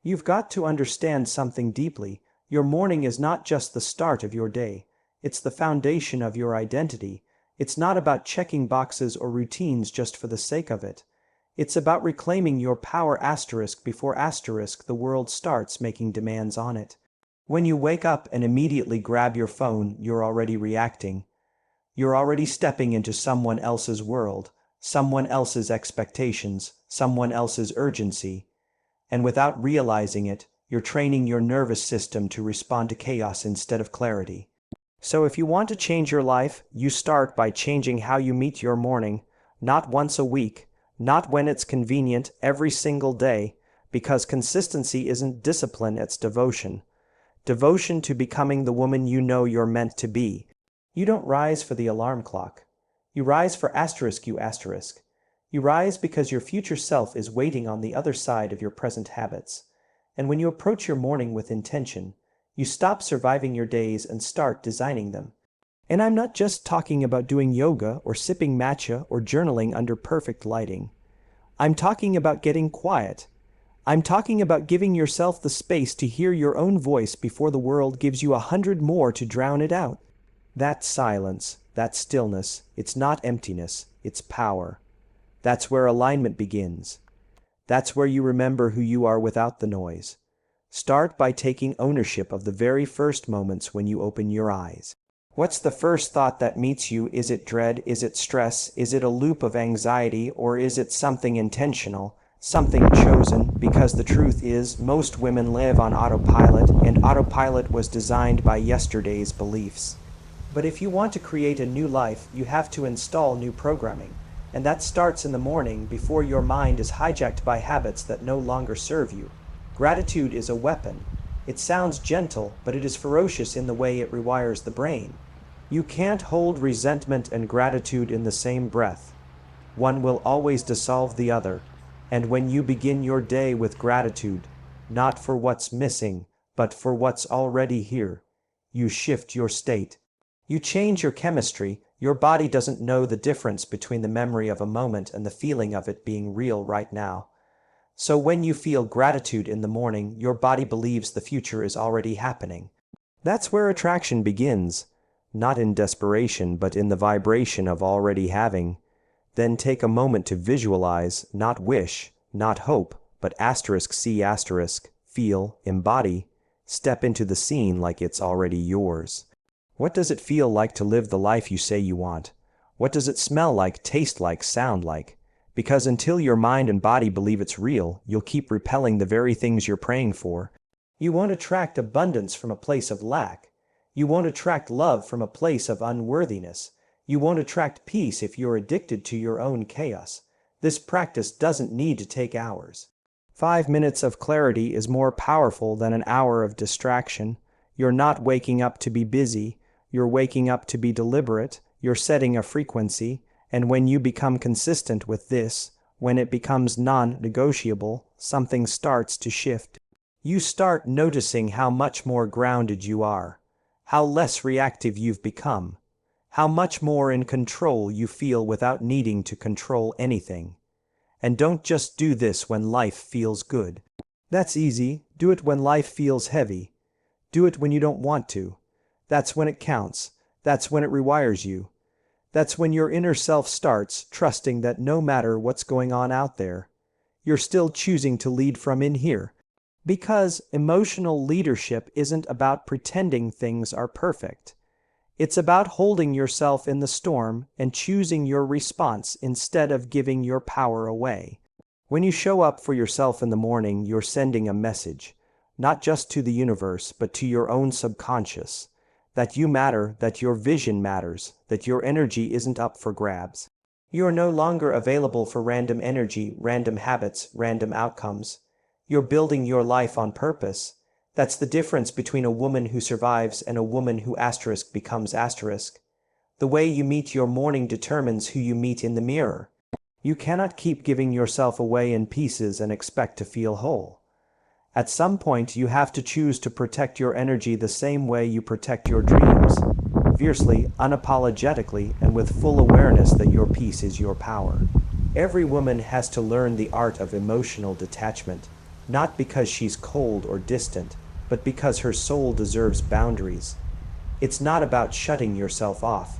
You've got to understand something deeply. Your morning is not just the start of your day. It's the foundation of your identity. It's not about checking boxes or routines just for the sake of it. It's about reclaiming your power before the world starts making demands on it. When you wake up and immediately grab your phone, you're already reacting. You're already stepping into someone else's world, someone else's expectations, someone else's urgency. And without realizing it, you're training your nervous system to respond to chaos instead of clarity. So if you want to change your life, you start by changing how you meet your morning, not once a week, not when it's convenient, every single day, because consistency isn't discipline, it's devotion. Devotion to becoming the woman you know you're meant to be. You don't rise for the alarm clock. You rise for you. You rise because your future self is waiting on the other side of your present habits. And when you approach your morning with intention, you stop surviving your days and start designing them. And I'm not just talking about doing yoga or sipping matcha or journaling under perfect lighting. I'm talking about getting quiet. I'm talking about giving yourself the space to hear your own voice before the world gives you 100 more to drown it out. That silence, that stillness, it's not emptiness, it's power. That's where alignment begins. That's where you remember who you are without the noise. Start by taking ownership of the very first moments when you open your eyes. What's the first thought that meets you? Is it dread? Is it stress? Is it a loop of anxiety? Or is it something intentional, something chosen? Because the truth is, most women live on autopilot, and autopilot was designed by yesterday's beliefs. But if you want to create a new life, you have to install new programming. And that starts in the morning before your mind is hijacked by habits that no longer serve you. Gratitude is a weapon. It sounds gentle, but it is ferocious in the way it rewires the brain. You can't hold resentment and gratitude in the same breath. One will always dissolve the other. And when you begin your day with gratitude, not for what's missing, but for what's already here, you shift your state. You change your chemistry. Your body doesn't know the difference between the memory of a moment and the feeling of it being real right now. So when you feel gratitude in the morning, your body believes the future is already happening. That's where attraction begins, not in desperation, but in the vibration of already having. Then take a moment to visualize, not wish, not hope, but see, feel, embody, step into the scene like it's already yours. What does it feel like to live the life you say you want? What does it smell like, taste like, sound like? Because until your mind and body believe it's real, you'll keep repelling the very things you're praying for. You won't attract abundance from a place of lack. You won't attract love from a place of unworthiness. You won't attract peace if you're addicted to your own chaos. This practice doesn't need to take hours. 5 minutes of clarity is more powerful than an hour of distraction. You're not waking up to be busy. You're waking up to be deliberate. You're setting a frequency. And when you become consistent with this, when it becomes non-negotiable, something starts to shift. You start noticing how much more grounded you are, how less reactive you've become, how much more in control you feel without needing to control anything. And don't just do this when life feels good. That's easy. Do it when life feels heavy. Do it when you don't want to. That's when it counts. That's when it rewires you. That's when your inner self starts trusting that no matter what's going on out there, you're still choosing to lead from in here. Because emotional leadership isn't about pretending things are perfect. It's about holding yourself in the storm and choosing your response instead of giving your power away. When you show up for yourself in the morning, you're sending a message, not just to the universe, but to your own subconscious. That you matter, that your vision matters, that your energy isn't up for grabs. You are no longer available for random energy, random habits, random outcomes. You're building your life on purpose. That's the difference between a woman who survives and a woman who becomes . The way you meet your morning determines who you meet in the mirror. You cannot keep giving yourself away in pieces and expect to feel whole. At some point, you have to choose to protect your energy the same way you protect your dreams, fiercely, unapologetically, and with full awareness that your peace is your power. Every woman has to learn the art of emotional detachment. not because she's cold or distant, but because her soul deserves boundaries. It's not about shutting yourself off.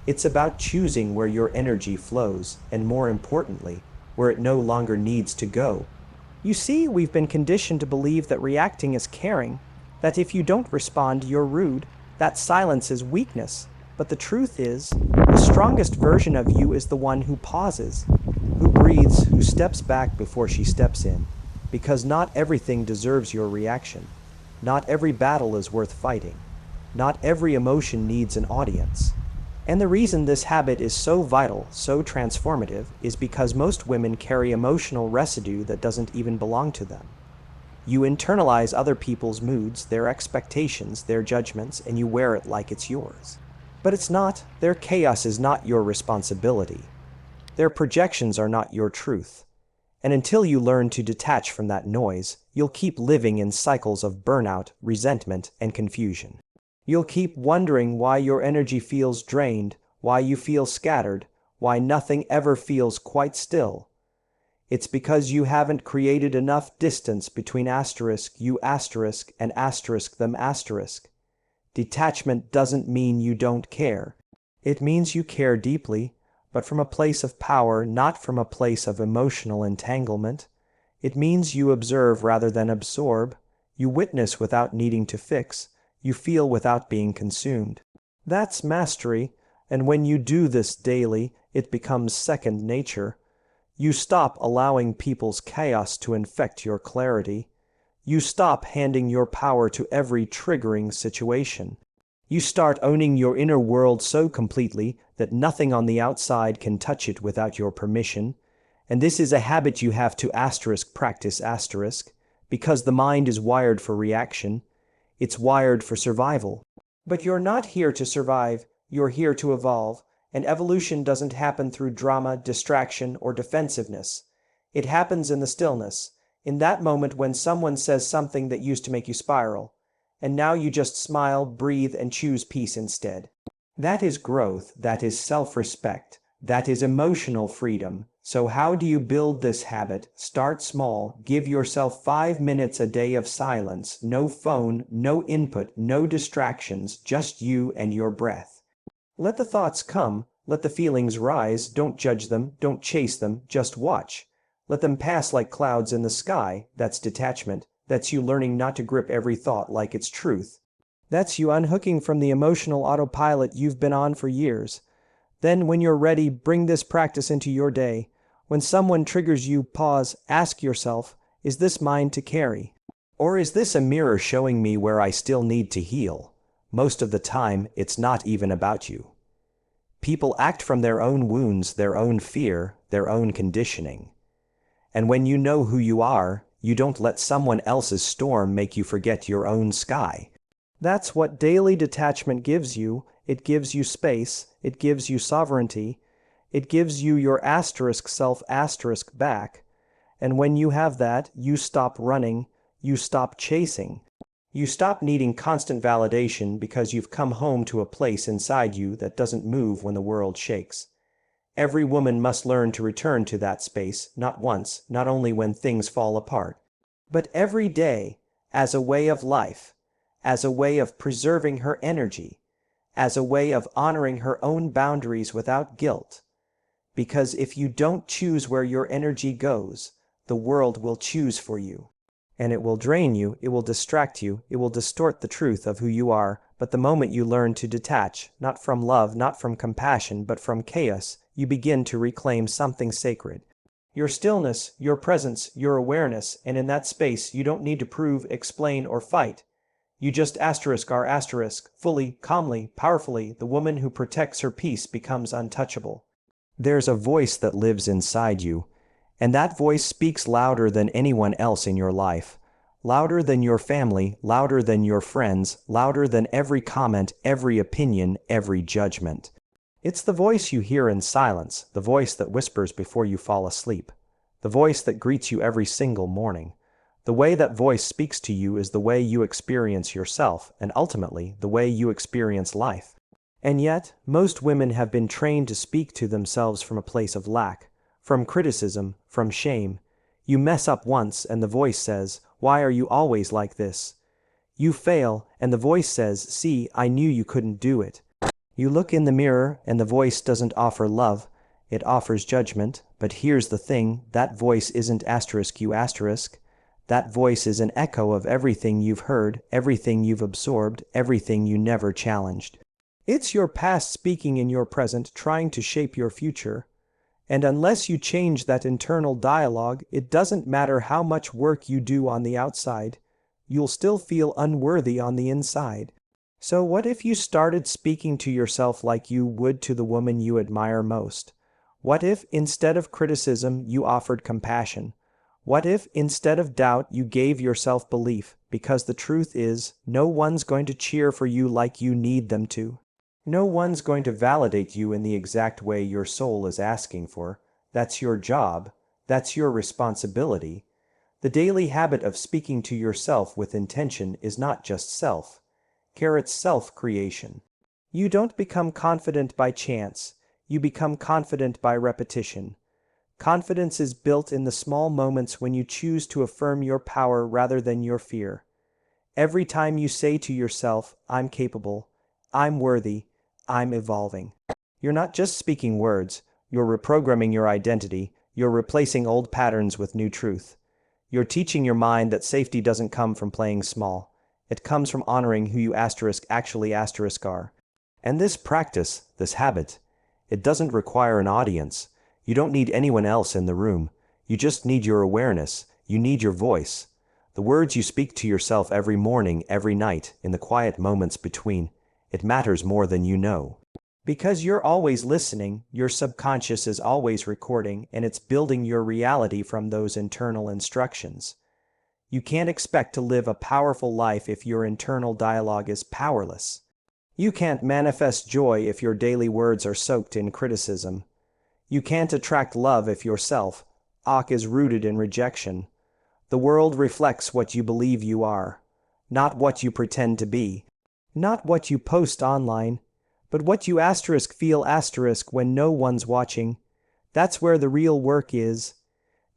It's about choosing where your energy flows, and more importantly, where it no longer needs to go. You see, we've been conditioned to believe that reacting is caring, that if you don't respond, you're rude, that silence is weakness. But the truth is, the strongest version of you is the one who pauses, who breathes, who steps back before she steps in. Because not everything deserves your reaction. Not every battle is worth fighting. Not every emotion needs an audience. And the reason this habit is so vital, so transformative, is because most women carry emotional residue that doesn't even belong to them. You internalize other people's moods, their expectations, their judgments, and you wear it like it's yours. But it's not. Their chaos is not your responsibility. Their projections are not your truth. And until you learn to detach from that noise, you'll keep living in cycles of burnout, resentment, and confusion. You'll keep wondering why your energy feels drained, why you feel scattered, why nothing ever feels quite still. It's because you haven't created enough distance between you and them. Detachment doesn't mean you don't care. It means you care deeply, but from a place of power, not from a place of emotional entanglement. It means you observe rather than absorb. You witness without needing to fix. You feel without being consumed. That's mastery, and when you do this daily, it becomes second nature. You stop allowing people's chaos to infect your clarity. You stop handing your power to every triggering situation. You start owning your inner world so completely that nothing on the outside can touch it without your permission. And this is a habit you have to practice because the mind is wired for reaction. It's wired for survival. But you're not here to survive, you're here to evolve, and evolution doesn't happen through drama, distraction, or defensiveness. It happens in the stillness, in that moment when someone says something that used to make you spiral, and now you just smile, breathe, and choose peace instead. That is growth, that is self-respect, that is emotional freedom. So how do you build this habit? Start small. Give yourself 5 minutes a day of silence. No phone, no input, no distractions, just you and your breath. Let the thoughts come. Let the feelings rise. Don't judge them. Don't chase them. Just watch. Let them pass like clouds in the sky. That's detachment. That's you learning not to grip every thought like it's truth. That's you unhooking from the emotional autopilot you've been on for years. Then, when you're ready, bring this practice into your day. When someone triggers you, pause, ask yourself, is this mine to carry? Or is this a mirror showing me where I still need to heal? Most of the time, it's not even about you. People act from their own wounds, their own fear, their own conditioning. And when you know who you are, you don't let someone else's storm make you forget your own sky. That's what daily detachment gives you. It gives you space. It gives you sovereignty. It gives you your self back. And when you have that, you stop running. You stop chasing. You stop needing constant validation because you've come home to a place inside you that doesn't move when the world shakes. Every woman must learn to return to that space, not once, not only when things fall apart, but every day, as a way of life, as a way of preserving her energy, as a way of honoring her own boundaries without guilt. Because if you don't choose where your energy goes, the world will choose for you. And it will drain you, it will distract you, it will distort the truth of who you are. But the moment you learn to detach, not from love, not from compassion, but from chaos, you begin to reclaim something sacred. Your stillness, your presence, your awareness, and in that space you don't need to prove, explain, or fight. You just are fully, calmly, powerfully. The woman who protects her peace becomes untouchable. There's a voice that lives inside you, and that voice speaks louder than anyone else in your life. Louder than your family, louder than your friends, louder than every comment, every opinion, every judgment. It's the voice you hear in silence, the voice that whispers before you fall asleep, the voice that greets you every single morning. The way that voice speaks to you is the way you experience yourself, and ultimately, the way you experience life. And yet, most women have been trained to speak to themselves from a place of lack, from criticism, from shame. You mess up once and the voice says, "Why are you always like this?" You fail and the voice says, "See, I knew you couldn't do it." You look in the mirror and the voice doesn't offer love, it offers judgment, but here's the thing, that voice isn't asterisk you asterisk. That voice is an echo of everything you've heard, everything you've absorbed, everything you never challenged. It's your past speaking in your present, trying to shape your future. And unless you change that internal dialogue, it doesn't matter how much work you do on the outside, you'll still feel unworthy on the inside. So what if you started speaking to yourself like you would to the woman you admire most? What if, instead of criticism, you offered compassion? What if, instead of doubt, you gave yourself belief? Because the truth is, no one's going to cheer for you like you need them to. No one's going to validate you in the exact way your soul is asking for. That's your job. That's your responsibility. The daily habit of speaking to yourself with intention is not just self-creation. You don't become confident by chance. You become confident by repetition. Confidence is built in the small moments when you choose to affirm your power rather than your fear. Every time you say to yourself, "I'm capable, I'm worthy, I'm evolving." You're not just speaking words, you're reprogramming your identity, you're replacing old patterns with new truth. You're teaching your mind that safety doesn't come from playing small. It comes from honoring who you actually are. And this practice, this habit, it doesn't require an audience. You don't need anyone else in the room. You just need your awareness. You need your voice. The words you speak to yourself every morning, every night, in the quiet moments between. It matters more than you know. Because you're always listening, your subconscious is always recording, and it's building your reality from those internal instructions. You can't expect to live a powerful life if your internal dialogue is powerless. You can't manifest joy if your daily words are soaked in criticism. You can't attract love if your self-talk is rooted in rejection. The world reflects what you believe you are, not what you pretend to be, not what you post online, but what you feel when no one's watching. That's where the real work is.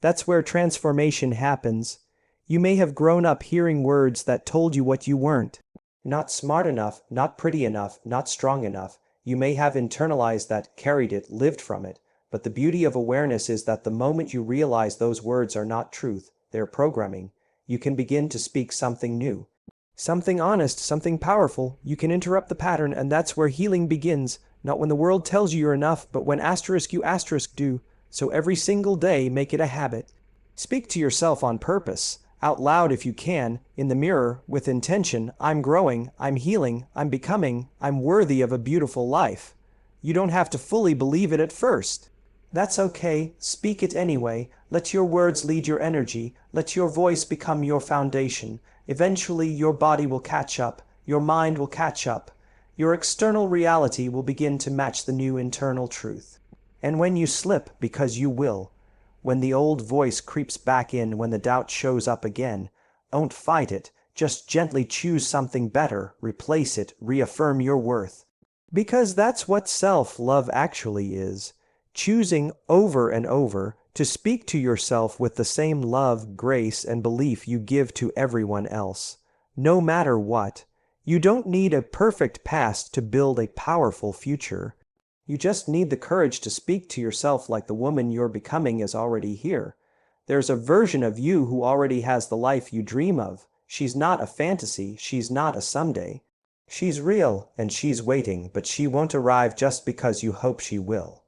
That's where transformation happens. You may have grown up hearing words that told you what you weren't. Not smart enough, not pretty enough, not strong enough. You may have internalized that, carried it, lived from it. But the beauty of awareness is that the moment you realize those words are not truth, they're programming, you can begin to speak something new. Something honest, something powerful. You can interrupt the pattern, and that's where healing begins. Not when the world tells you you're enough, but when you do. So every single day, make it a habit. Speak to yourself on purpose, out loud if you can, in the mirror, with intention. I'm growing, I'm healing, I'm becoming, I'm worthy of a beautiful life. You don't have to fully believe it at first. That's okay, speak it anyway. Let your words lead your energy. Let your voice become your foundation. Eventually your body will catch up, your mind will catch up. Your external reality will begin to match the new internal truth. And when you slip, because you will, when the old voice creeps back in, when the doubt shows up again, don't fight it, just gently choose something better, replace it, reaffirm your worth. Because that's what self-love actually is. Choosing over and over to speak to yourself with the same love, grace, and belief you give to everyone else. No matter what, you don't need a perfect past to build a powerful future. You just need the courage to speak to yourself like the woman you're becoming is already here. There's a version of you who already has the life you dream of. She's not a fantasy, she's not a someday. She's real, and she's waiting, but she won't arrive just because you hope she will.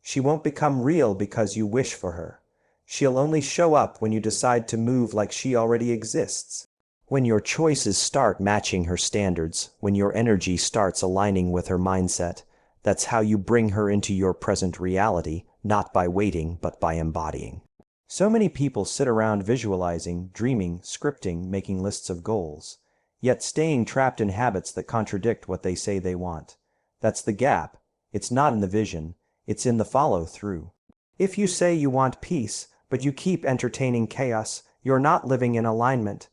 She won't become real because you wish for her. She'll only show up when you decide to move like she already exists. When your choices start matching her standards, when your energy starts aligning with her mindset, that's how you bring her into your present reality, not by waiting, but by embodying. So many people sit around visualizing, dreaming, scripting, making lists of goals, yet staying trapped in habits that contradict what they say they want. That's the gap. It's not in the vision. It's in the follow-through. If you say you want peace, but you keep entertaining chaos, you're not living in alignment.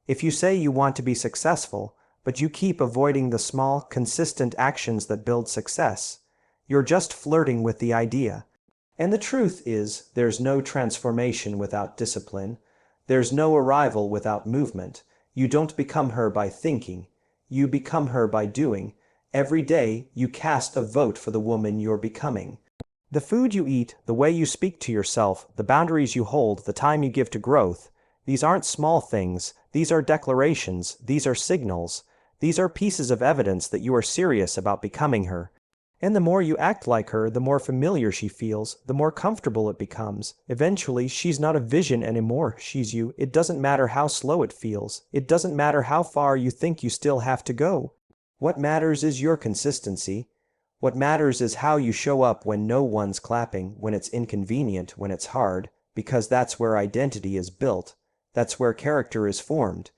If you say you want to be successful, but you keep avoiding the small, consistent actions that build success, you're just flirting with the idea. And the truth is, there's no transformation without discipline. There's no arrival without movement. You don't become her by thinking. You become her by doing. Every day, you cast a vote for the woman you're becoming. The food you eat, the way you speak to yourself, the boundaries you hold, the time you give to growth, these aren't small things, these are declarations, these are signals, these are pieces of evidence that you are serious about becoming her. And the more you act like her, the more familiar she feels, the more comfortable it becomes. Eventually, she's not a vision anymore, she's you. It doesn't matter how slow it feels. It doesn't matter how far you think you still have to go. What matters is your consistency. What matters is how you show up when no one's clapping, when it's inconvenient, when it's hard, because that's where identity is built. That's where character is formed.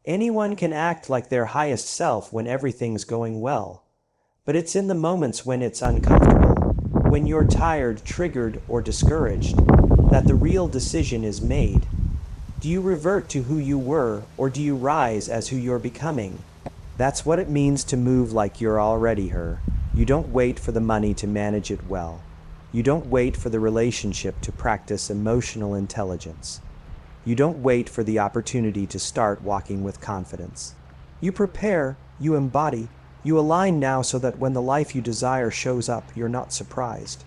Anyone can act like their highest self when everything's going well. But it's in the moments when it's uncomfortable, when you're tired, triggered, or discouraged, that the real decision is made. Do you revert to who you were, or do you rise as who you're becoming? That's what it means to move like you're already her. You don't wait for the money to manage it well. You don't wait for the relationship to practice emotional intelligence. You don't wait for the opportunity to start walking with confidence. You prepare, you embody, you align now so that when the life you desire shows up, you're not surprised.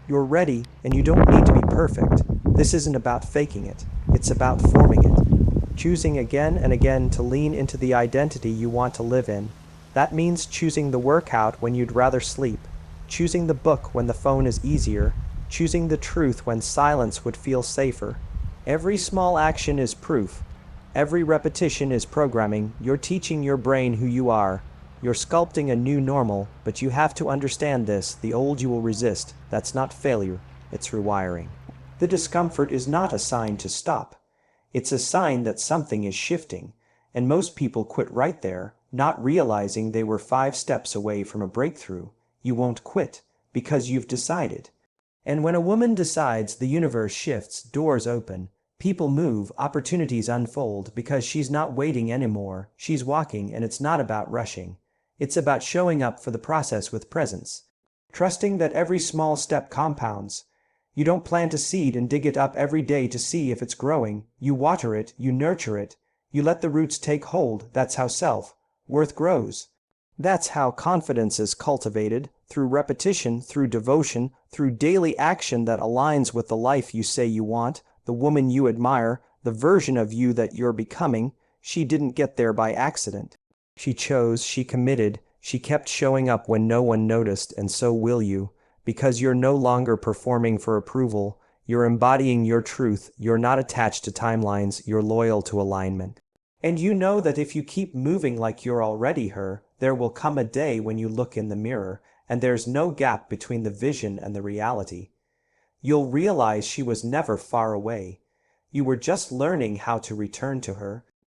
You're ready, and you don't need to be perfect. This isn't about faking it. It's about forming it. Choosing again and again to lean into the identity you want to live in. That means choosing the workout when you'd rather sleep, choosing the book when the phone is easier, choosing the truth when silence would feel safer. Every small action is proof. Every repetition is programming. You're teaching your brain who you are. You're sculpting a new normal, but you have to understand this. The old you will resist. That's not failure. It's rewiring. The discomfort is not a sign to stop. It's a sign that something is shifting. And most people quit right there, not realizing they were 5 steps away from a breakthrough. You won't quit, because you've decided. And when a woman decides, the universe shifts, doors open, people move, opportunities unfold, because she's not waiting anymore. She's walking, and it's not about rushing. It's about showing up for the process with presence. Trusting that every small step compounds. You don't plant a seed and dig it up every day to see if it's growing. You water it, you nurture it, you let the roots take hold. That's how self-worth grows. That's how confidence is cultivated, through repetition, through devotion, through daily action that aligns with the life you say you want, the woman you admire, the version of you that you're becoming. She didn't get there by accident. She chose, she committed, she kept showing up when no one noticed, and so will you. Because you're no longer performing for approval, you're embodying your truth, you're not attached to timelines, you're loyal to alignment. And you know that if you keep moving like you're already her, there will come a day when you look in the mirror, and there's no gap between the vision and the reality. You'll realize she was never far away. You were just learning how to return to her.